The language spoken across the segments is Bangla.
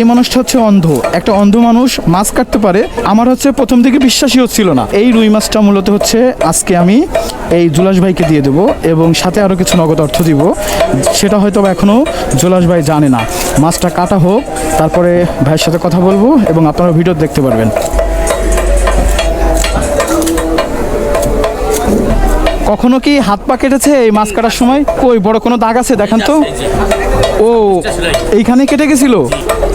এই মানুষটা হচ্ছে অন্ধ, একটা অন্ধ মানুষ মাছ কাটতে পারে। আমার হচ্ছে প্রথম থেকে বিশ্বাসই হচ্ছিল না। এই রুই মাছটা মূলত হচ্ছে আজকে আমি এই জুলাস ভাইকে দিয়ে দেবো এবং সাথে আরও কিছু নগদ অর্থ দিব, সেটা হয়তো এখনও জুলাস ভাই জানে না। মাছটা কাটা হোক, তারপরে ভাইয়ের সাথে কথা বলবো এবং আপনারা ভিডিও দেখতে পারবেন। কখনো কি হাত পা কেটেছে এই মাছ কাটার সময়? কই বড় কোনো দাগ আছে দেখান তো। ও, এইখানে কেটে গেছিল।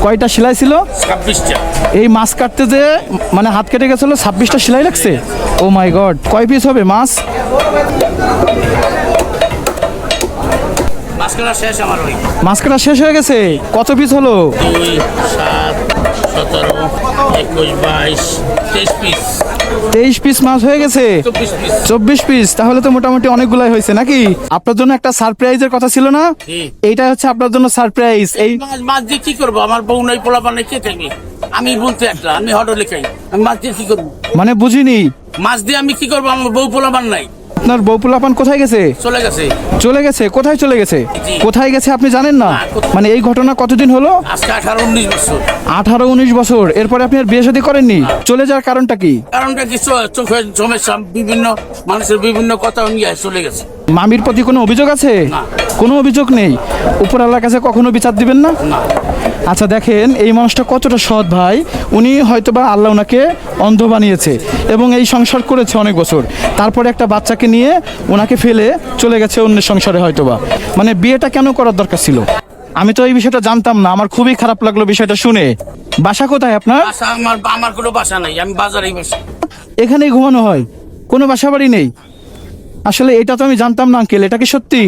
কয়টা সেলাই ছিল? 26টা। এই মাছ কাটতে যে মানে হাত কেটে গেছিল, 26টা সেলাই লাগছে। ও মাই গড, কয় পিস হবে মাছ? মাছ কাটা শেষ আমার ওই। মাছ কাটা শেষ হয়ে গেছে। কত পিস হলো? 2, 7, 17, 21, 22, 23 পিস। 23 পিস মাছ হয়ে গেছে। 24 পিস। 24 পিস, তাহলে তো মোটামুটি অনেকগুলাই হয়েছে নাকি? আপনার জন্য একটা সারপ্রাইজের কথা ছিল না? এইটা হচ্ছে আপনার জন্য সারপ্রাইজ। এই মাছ দিয়ে কি করবো? আমার বউ নাই, পোলাপান নাই, কে থাকবে? আমি বলতে একটা, আমি হোটেলে খাই, আমি মাছ দিয়ে কি করবো? মানে বুঝিনি। মাছ দিয়ে আমি কি করবো? আমার বউ পোলাপান নাই। আপনার বউ পোলাপান কোথায় গেছে? চলে গেছে। চলে গেছে? কোথায় চলে গেছে? জি। কোথায় গেছে আপনি জানেন না? না, কোথায়? মানে এই ঘটনা কতদিন হলো? আজকে 18-19 বছর। 18-19 বছর। এরপরে আপনি আর বিয়ে শাদী করেননি? চলে যাওয়ার কারণটা কি? কারণটা কি? চোখের সমস্যা, বিভিন্ন মানুষের বিভিন্ন কথা নিয়ে চলে গেছে। মামির প্রতি কোনো অভিযোগ আছে? না। কোনো অভিযোগ নেই। উপরওয়ালার কাছে কখনো বিচার দিবেন না? না। আচ্ছা দেখেন এই মানুষটা কতটা সৎ ভাই। উনি হয়তোবা আল্লাহ ওনাকে অন্ধ বানিয়েছে এবং এই সংসার করেছে অনেক বছর, তারপরে একটা বাচ্চাকে নিয়ে ওনাকে ফেলে চলে গেছে অন্যের সংসারে হয়তোবা। মানে বিয়েটা কেন করার দরকার ছিল? আমি তো এই বিষয়টা জানতাম না, আমার খুবই খারাপ লাগলো বিষয়টা শুনে। বাসা কোথায় আপনার? বাসা আমার কোনো বাসা নাই, আমি বাজারেই বসি। এখানেই ঘুমানো হয়? কোনো বাসা বাড়ি নেই? আসলে এটা তো আমি জানতাম না আঙ্কেল, এটা কি সত্যি?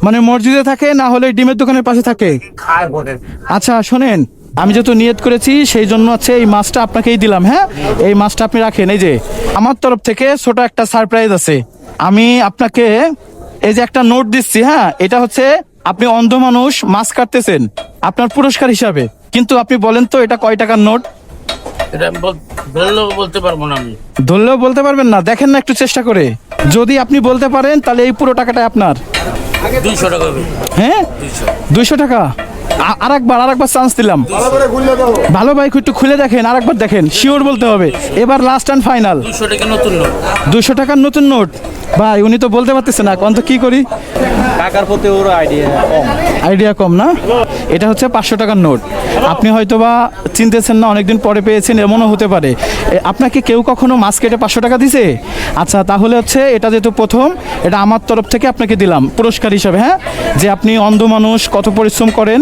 মানে মসজিদে থাকে না হলে ডিমের দোকানের পাশে থাকে? আচ্ছা শোনেন, আমি যেহেতু নিয়ত করেছি সেই জন্য হচ্ছে এই মাছটা আপনাকেই দিলাম। হ্যাঁ, এই মাছটা আপনি রাখেন। এই যে আমার তরফ থেকে ছোট একটা সারপ্রাইজ আছে। আমি আপনাকে এই যে একটা নোট দিচ্ছি। হ্যাঁ, এটা হচ্ছে আপনি অন্ধ মানুষ মাছ কাটতেছেন, আপনার পুরস্কার হিসাবে। কিন্তু আপনি বলেন তো এটা কয় টাকার নোট? এটা বললেও বলতে পারবো না আমি। ধরলেও বলতে পারবেন না? দেখেন না একটু চেষ্টা করে। যদি আপনি বলতে পারেন তাহলে এই পুরো টাকাটা আপনার। 200 টাকা হবে। হ্যাঁ, 200। 200 টাকা। আরেকবার চান্স দিলাম। ভালো ভাই, একটু খুলে দেখেন, আরেকবার দেখেন, শিওর বলতে হবে। এবার লাস্ট অ্যান্ড ফাইনাল। 200 টাকা নতুন নোট। 200 টাকার নতুন নোট। ভাই উনি তো বলতে পারতেছে না, কোন তো কি করি? টাকার প্রতি ওর আইডিয়া কম না? এটা হচ্ছে 500 টাকার নোট। আপনি হয়তোবা চিনতেছেন না, অনেকদিন পরে পেয়েছেন, এমনও হতে পারে। আপনাকে কেউ কখনো মাছ কেটে 500 টাকা দিছে? আচ্ছা তাহলে হচ্ছে এটা যেহেতু প্রথম, এটা আমার তরফ থেকে আপনাকে দিলাম পুরস্কার হিসাবে। হ্যাঁ, যে আপনি অন্ধ মানুষ, কত পরিশ্রম করেন,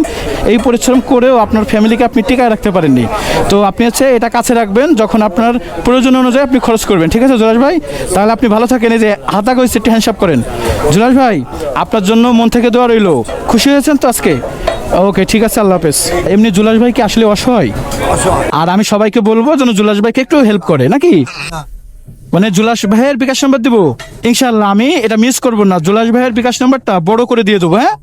এই পরিশ্রম করেও আপনার ফ্যামিলিকে আপনি টিকায় রাখতে পারেননি। তো আপনি হচ্ছে এটা কাছে রাখবেন, যখন আপনার প্রয়োজন অনুযায়ী আপনি খরচ করবেন। ঠিক আছে জুলাস ভাই, তাহলে আপনি ভালো থাকেন। এই যে হাতা কইছে একটু হ্যান্ডসাপ করেন। জুলাস ভাই আপনার জন্য মন থেকে দোয়া রইলো। খুশি হয়েছেন তো আজকে? ওকে ঠিক আছে, আল্লাহ হাফেজ। এমনি জুলাস ভাই কি আসলে অসহায়? আর আমি সবাইকে বলবো যেন জুলাস ভাইকে একটু হেল্প করে নাকি? মানে জুলাস ভাইয়ের বিকাশ নাম্বার দিব ইনশাল্লাহ। আমি এটা মিস করবো না, জুলাস ভাইয়ের বিকাশ নাম্বারটা বড় করে দিয়ে দেবো। হ্যাঁ।